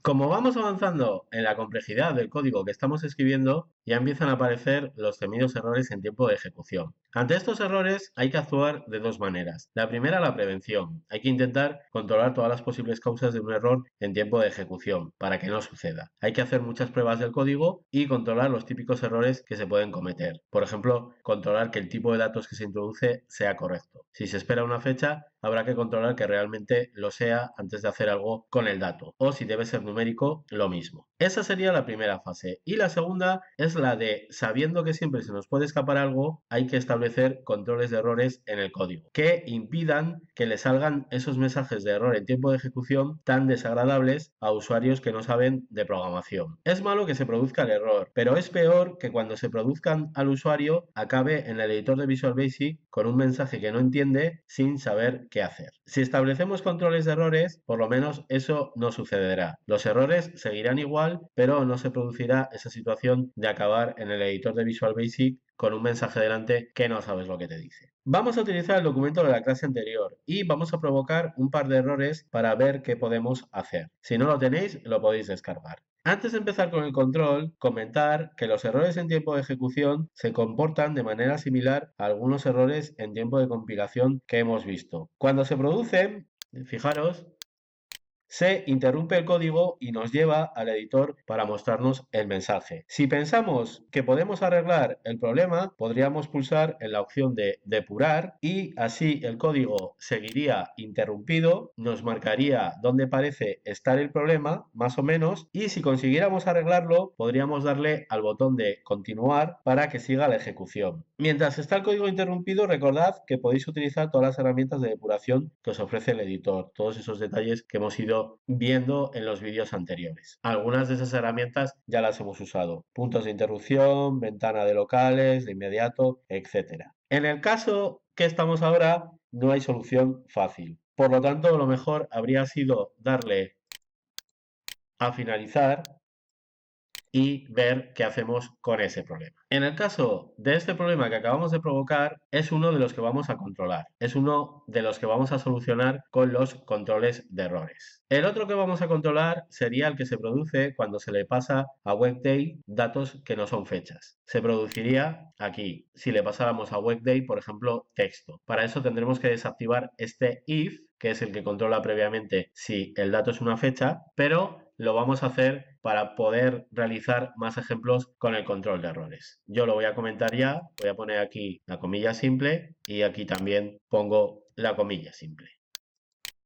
Como vamos avanzando en la complejidad del código que estamos escribiendo, ya empiezan a aparecer los temidos errores en tiempo de ejecución. Ante estos errores hay que actuar de dos maneras. La primera, la prevención. Hay que intentar controlar todas las posibles causas de un error en tiempo de ejecución para que no suceda. Hay que hacer muchas pruebas del código y controlar los típicos errores que se pueden cometer. Por ejemplo, controlar que el tipo de datos que se introduce sea correcto. Si se espera una fecha, habrá que controlar que realmente lo sea antes de hacer algo con el dato. O si debe ser numérico, lo mismo. Esa sería la primera fase. Y la segunda es la de, sabiendo que siempre se nos puede escapar algo, hay que establecer controles de errores en el código que impidan que le salgan esos mensajes de error en tiempo de ejecución tan desagradables a usuarios que no saben de programación. Es malo que se produzca el error, pero es peor que cuando se produzcan al usuario acabe en el editor de Visual Basic con un mensaje que no entiende sin saber qué hacer. Si establecemos controles de errores, por lo menos eso no sucederá. Los errores seguirán igual, pero no se producirá esa situación de acabar en el editor de Visual Basic con un mensaje delante que no sabes lo que te dice. Vamos a utilizar el documento de la clase anterior y vamos a provocar un par de errores para ver qué podemos hacer. Si no lo tenéis, lo podéis descargar. Antes de empezar con el control, comentar que los errores en tiempo de ejecución se comportan de manera similar a algunos errores en tiempo de compilación que hemos visto. Cuando se producen, fijaros, se interrumpe el código y nos lleva al editor para mostrarnos el mensaje. Si pensamos que podemos arreglar el problema, podríamos pulsar en la opción de depurar y así el código seguiría interrumpido, nos marcaría dónde parece estar el problema, más o menos, y si consiguiéramos arreglarlo, podríamos darle al botón de continuar para que siga la ejecución. Mientras está el código interrumpido, recordad que podéis utilizar todas las herramientas de depuración que os ofrece el editor, todos esos detalles que hemos ido viendo en los vídeos anteriores. Algunas de esas herramientas ya las hemos usado. Puntos de interrupción, ventana de locales, de inmediato, etc. En el caso que estamos ahora, no hay solución fácil. Por lo tanto, lo mejor habría sido darle a finalizar y ver qué hacemos con ese problema. En el caso de este problema que acabamos de provocar, es uno de los que vamos a controlar, es uno de los que vamos a solucionar con los controles de errores. El otro que vamos a controlar sería el que se produce cuando se le pasa a WebDay datos que no son fechas. Se produciría aquí, si le pasáramos a WebDay, por ejemplo, texto. Para eso tendremos que desactivar este if, que es el que controla previamente si el dato es una fecha, pero lo vamos a hacer para poder realizar más ejemplos con el control de errores. Yo lo voy a comentar ya, voy a poner aquí la comilla simple y aquí también pongo la comilla simple.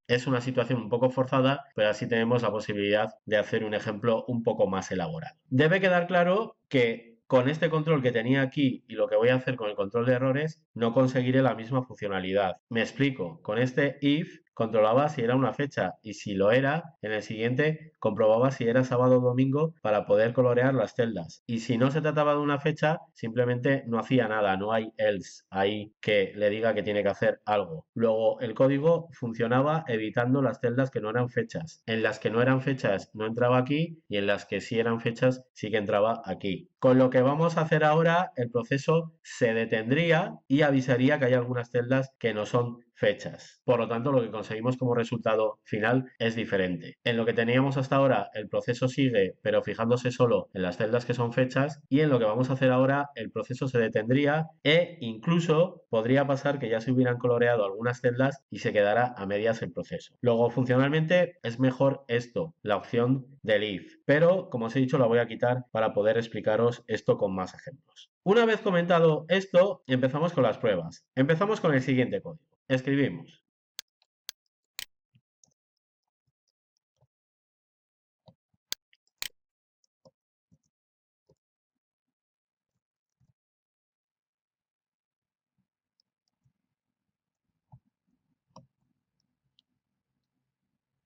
Es una situación un poco forzada, pero así tenemos la posibilidad de hacer un ejemplo un poco más elaborado. Debe quedar claro que con este control que tenía aquí y lo que voy a hacer con el control de errores, no conseguiré la misma funcionalidad. Me explico, con este if controlaba si era una fecha y si lo era, en el siguiente comprobaba si era sábado o domingo para poder colorear las celdas. Y si no se trataba de una fecha, simplemente no hacía nada, no hay else ahí que le diga que tiene que hacer algo. Luego el código funcionaba evitando las celdas que no eran fechas. En las que no eran fechas no entraba aquí y en las que sí eran fechas sí que entraba aquí. Con lo que vamos a hacer ahora, el proceso se detendría y avisaría que hay algunas celdas que no son fechas. Por lo tanto, lo que conseguimos como resultado final es diferente. En lo que teníamos hasta ahora, el proceso sigue, pero fijándose solo en las celdas que son fechas, y en lo que vamos a hacer ahora, el proceso se detendría e incluso podría pasar que ya se hubieran coloreado algunas celdas y se quedara a medias el proceso. Luego, funcionalmente, es mejor esto, la opción del if, pero como os he dicho, la voy a quitar para poder explicaros esto con más ejemplos. Una vez comentado esto, empezamos con las pruebas. Empezamos con el siguiente código. Escribimos.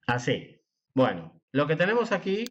Así. Bueno, lo que tenemos aquí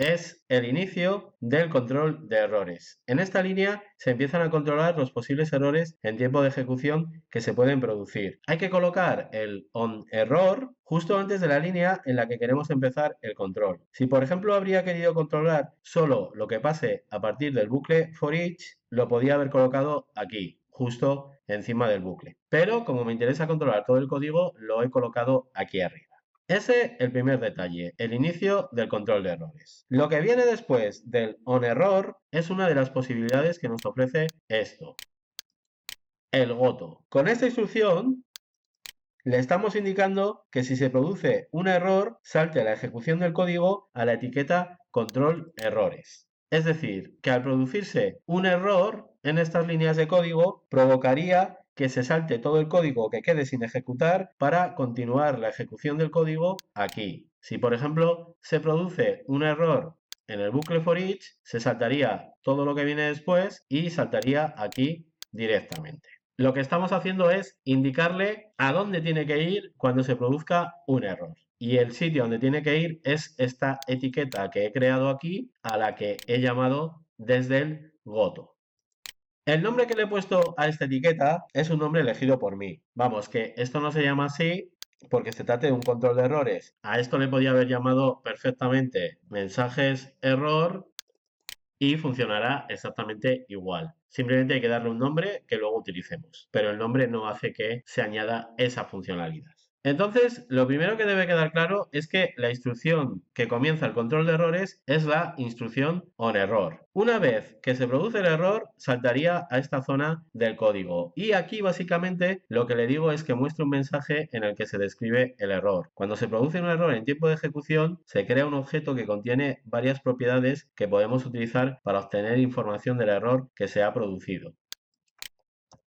es el inicio del control de errores. En esta línea se empiezan a controlar los posibles errores en tiempo de ejecución que se pueden producir. Hay que colocar el onError justo antes de la línea en la que queremos empezar el control. Si por ejemplo habría querido controlar solo lo que pase a partir del bucle for each, lo podía haber colocado aquí, justo encima del bucle. Pero como me interesa controlar todo el código, lo he colocado aquí arriba. Ese el primer detalle, el inicio del control de errores. Lo que viene después del onError es una de las posibilidades que nos ofrece esto, el goto. Con esta instrucción le estamos indicando que si se produce un error, salte la ejecución del código a la etiqueta control errores. Es decir, que al producirse un error en estas líneas de código, provocaría que se salte todo el código que quede sin ejecutar para continuar la ejecución del código aquí. Si, por ejemplo, se produce un error en el bucle for each, se saltaría todo lo que viene después y saltaría aquí directamente. Lo que estamos haciendo es indicarle a dónde tiene que ir cuando se produzca un error. Y el sitio donde tiene que ir es esta etiqueta que he creado aquí, a la que he llamado desde el goto. El nombre que le he puesto a esta etiqueta es un nombre elegido por mí. Vamos, que esto no se llama así porque se trata de un control de errores. A esto le podía haber llamado perfectamente mensajes error y funcionará exactamente igual. Simplemente hay que darle un nombre que luego utilicemos, pero el nombre no hace que se añada esa funcionalidad. Entonces, lo primero que debe quedar claro es que la instrucción que comienza el control de errores es la instrucción onError. Una vez que se produce el error, saltaría a esta zona del código. Y aquí básicamente lo que le digo es que muestre un mensaje en el que se describe el error. Cuando se produce un error en tiempo de ejecución, se crea un objeto que contiene varias propiedades que podemos utilizar para obtener información del error que se ha producido.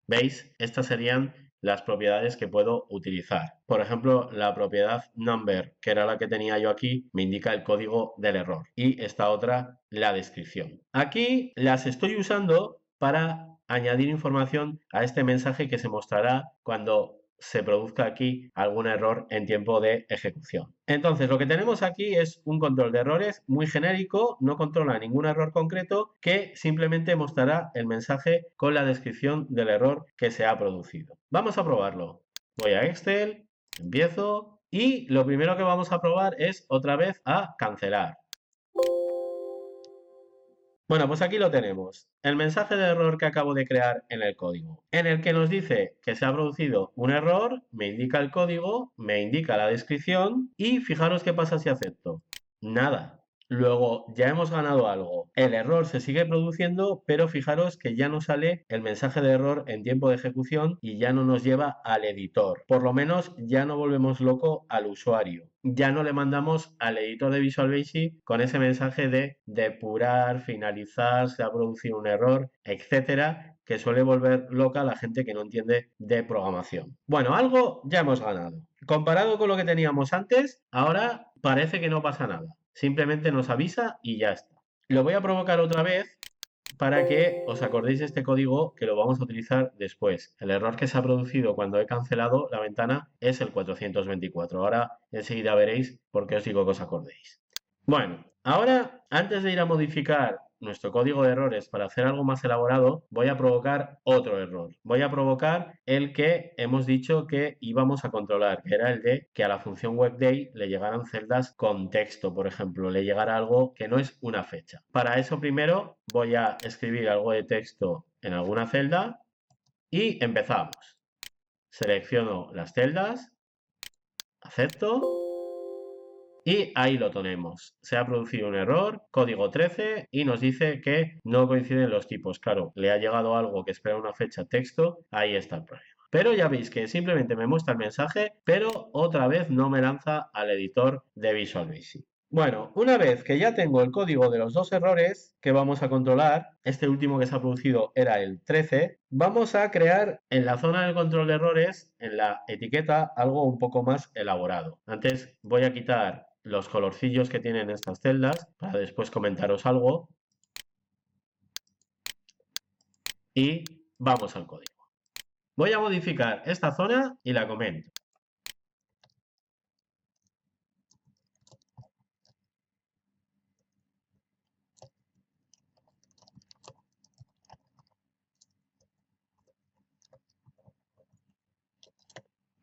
¿Veis? Estas serían las propiedades que puedo utilizar. Por ejemplo, la propiedad number, que era la que tenía yo aquí, me indica el código del error. Y esta otra, la descripción. Aquí las estoy usando para añadir información a este mensaje que se mostrará cuando se produzca aquí algún error en tiempo de ejecución. Entonces, lo que tenemos aquí es un control de errores muy genérico, no controla ningún error concreto, que simplemente mostrará el mensaje con la descripción del error que se ha producido. Vamos a probarlo. Voy a Excel, empiezo y lo primero que vamos a probar es otra vez a cancelar. Bueno, pues aquí lo tenemos, el mensaje de error que acabo de crear en el código, en el que nos dice que se ha producido un error, me indica el código, me indica la descripción y fijaros qué pasa si acepto. Nada. Luego ya hemos ganado algo. El error se sigue produciendo, pero fijaros que ya no sale el mensaje de error en tiempo de ejecución y ya no nos lleva al editor. Por lo menos ya no volvemos loco al usuario. Ya no le mandamos al editor de Visual Basic con ese mensaje de depurar, finalizar, se ha producido un error, etcétera, que suele volver loca a la gente que no entiende de programación. Bueno, algo ya hemos ganado. Comparado con lo que teníamos antes, ahora parece que no pasa nada. Simplemente nos avisa y ya está. Lo voy a provocar otra vez para que os acordéis de este código que lo vamos a utilizar después. El error que se ha producido cuando he cancelado la ventana es el 424. Ahora enseguida veréis por qué os digo que os acordéis. Bueno, ahora antes de ir a modificar nuestro código de errores para hacer algo más elaborado, voy a provocar otro error. Voy a provocar el que hemos dicho que íbamos a controlar, que era el de que a la función WebDay le llegaran celdas con texto, por ejemplo, le llegara algo que no es una fecha. Para eso primero voy a escribir algo de texto en alguna celda y empezamos. Selecciono las celdas, acepto. Y ahí lo tenemos. Se ha producido un error, código 13, y nos dice que no coinciden los tipos. Claro, le ha llegado algo que espera una fecha texto, ahí está el problema. Pero ya veis que simplemente me muestra el mensaje, pero otra vez no me lanza al editor de Visual Basic. Bueno, una vez que ya tengo el código de los dos errores que vamos a controlar, este último que se ha producido era el 13, vamos a crear en la zona del control de errores, en la etiqueta, algo un poco más elaborado. Antes voy a quitar los colorcillos que tienen estas celdas para después comentaros algo y vamos al código. Voy a modificar esta zona y la comento.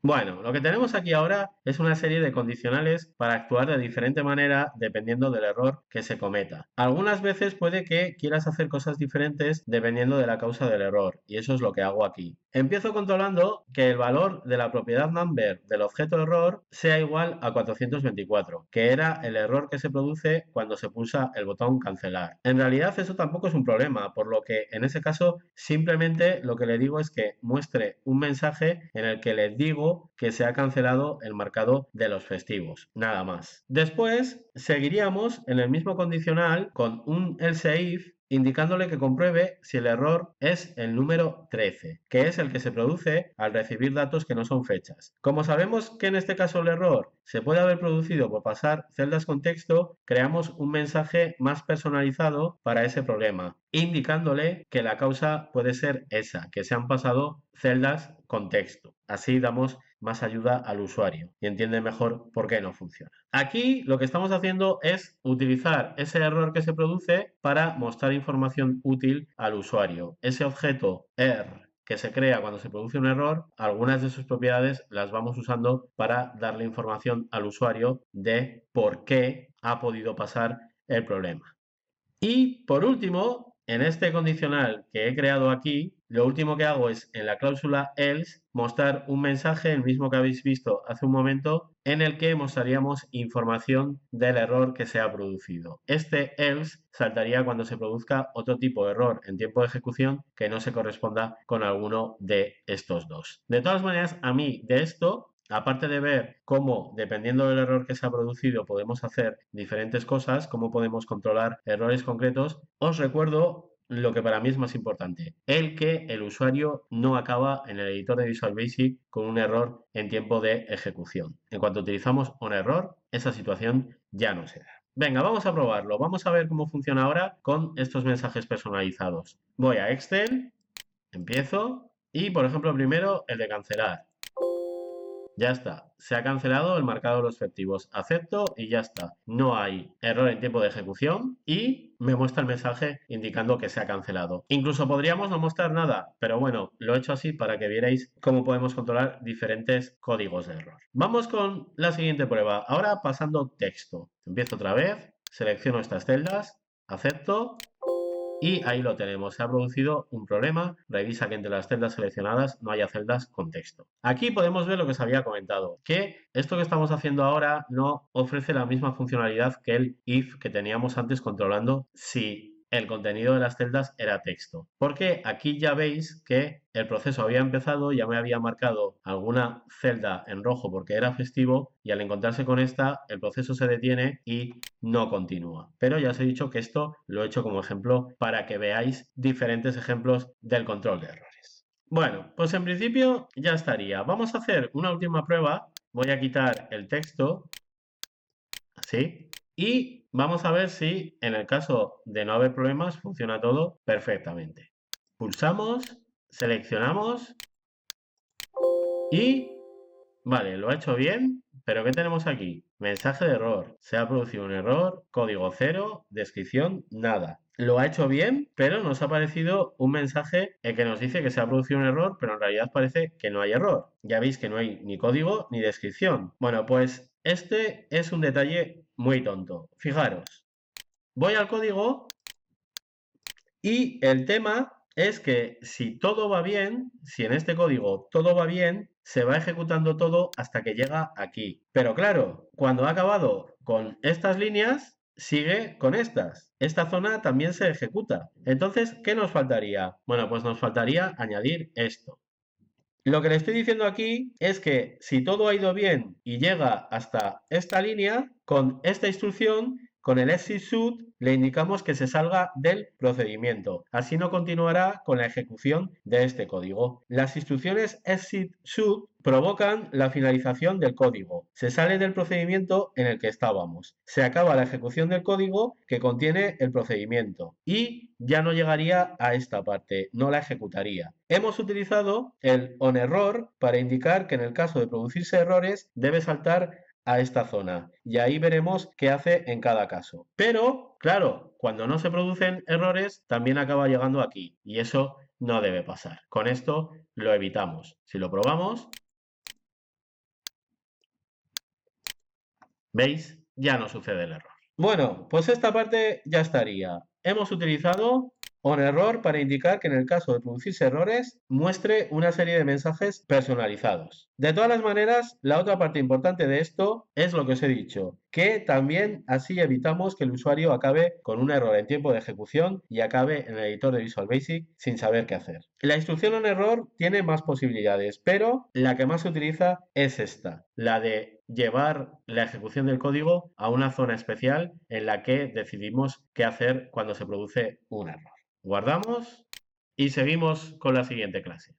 Bueno, lo que tenemos aquí ahora es una serie de condicionales para actuar de diferente manera dependiendo del error que se cometa. Algunas veces puede que quieras hacer cosas diferentes dependiendo de la causa del error, y eso es lo que hago aquí. Empiezo controlando que el valor de la propiedad number del objeto error sea igual a 424, que era el error que se produce cuando se pulsa el botón cancelar. En realidad eso tampoco es un problema, por lo que en ese caso simplemente lo que le digo es que muestre un mensaje en el que le digo que se ha cancelado el marcado de los festivos, nada más. Después seguiríamos en el mismo condicional con un else if indicándole que compruebe si el error es el número 13, que es el que se produce al recibir datos que no son fechas. Como sabemos que en este caso el error se puede haber producido por pasar celdas con texto, creamos un mensaje más personalizado para ese problema, indicándole que la causa puede ser esa, que se han pasado celdas con texto. Así damos más ayuda al usuario y entiende mejor por qué no funciona. Aquí lo que estamos haciendo es utilizar ese error que se produce para mostrar información útil al usuario. Ese objeto err que se crea cuando se produce un error, algunas de sus propiedades las vamos usando para darle información al usuario de por qué ha podido pasar el problema. Y por último, en este condicional que he creado aquí, lo último que hago es en la cláusula else mostrar un mensaje, el mismo que habéis visto hace un momento, en el que mostraríamos información del error que se ha producido. Este else saltaría cuando se produzca otro tipo de error en tiempo de ejecución que no se corresponda con alguno de estos dos. De todas maneras, a mí de esto aparte de ver cómo, dependiendo del error que se ha producido, podemos hacer diferentes cosas, cómo podemos controlar errores concretos, os recuerdo lo que para mí es más importante, el que el usuario no acaba en el editor de Visual Basic con un error en tiempo de ejecución. En cuanto utilizamos un error, esa situación ya no se da. Venga, vamos a probarlo. Vamos a ver cómo funciona ahora con estos mensajes personalizados. Voy a Excel, empiezo y, por ejemplo, primero el de cancelar. Ya está, se ha cancelado el marcado de los festivos. Acepto y ya está. No hay error en tiempo de ejecución y me muestra el mensaje indicando que se ha cancelado. Incluso podríamos no mostrar nada, pero bueno, lo he hecho así para que vierais cómo podemos controlar diferentes códigos de error. Vamos con la siguiente prueba. Ahora pasando texto. Empiezo otra vez, selecciono estas celdas, acepto y ahí lo tenemos, se ha producido un problema, revisa que entre las celdas seleccionadas no haya celdas con texto. Aquí podemos ver lo que os había comentado, que esto que estamos haciendo ahora no ofrece la misma funcionalidad que el if que teníamos antes controlando si el contenido de las celdas era texto. Porque aquí ya veis que el proceso había empezado, ya me había marcado alguna celda en rojo porque era festivo y al encontrarse con esta, el proceso se detiene y no continúa. Pero ya os he dicho que esto lo he hecho como ejemplo para que veáis diferentes ejemplos del control de errores. Bueno, pues en principio ya estaría. Vamos a hacer una última prueba. Voy a quitar el texto, así, y vamos a ver si en el caso de no haber problemas funciona todo perfectamente. Pulsamos, seleccionamos y vale, lo ha hecho bien, pero ¿qué tenemos aquí? Mensaje de error. Se ha producido un error, código cero, descripción, nada. Lo ha hecho bien, pero nos ha aparecido un mensaje que nos dice que se ha producido un error, pero en realidad parece que no hay error. Ya veis que no hay ni código ni descripción. Bueno, pues este es un detalle muy tonto. Fijaros, voy al código y el tema es que si todo va bien, si en este código todo va bien, se va ejecutando todo hasta que llega aquí. Pero claro, cuando ha acabado con estas líneas, sigue con estas. Esta zona también se ejecuta. Entonces, ¿qué nos faltaría? Bueno, pues nos faltaría añadir esto. Lo que le estoy diciendo aquí es que si todo ha ido bien y llega hasta esta línea, con esta instrucción, con el exit should, le indicamos que se salga del procedimiento. Así no continuará con la ejecución de este código. Las instrucciones exit should provocan la finalización del código. Se sale del procedimiento en el que estábamos. Se acaba la ejecución del código que contiene el procedimiento y ya no llegaría a esta parte, no la ejecutaría. Hemos utilizado el onError para indicar que en el caso de producirse errores debe saltar a esta zona y ahí veremos qué hace en cada caso. Pero, claro, cuando no se producen errores también acaba llegando aquí y eso no debe pasar. Con esto lo evitamos. Si lo probamos, ¿Veis? Ya no sucede el error. Bueno, pues esta parte ya estaría. Hemos utilizado onError para indicar que en el caso de producirse errores muestre una serie de mensajes personalizados. De todas las maneras, la otra parte importante de esto es lo que os he dicho, que también así evitamos que el usuario acabe con un error en tiempo de ejecución y acabe en el editor de Visual Basic sin saber qué hacer. La instrucción onError tiene más posibilidades, pero la que más se utiliza es esta, la de llevar la ejecución del código a una zona especial en la que decidimos qué hacer cuando se produce un error. Guardamos y seguimos con la siguiente clase.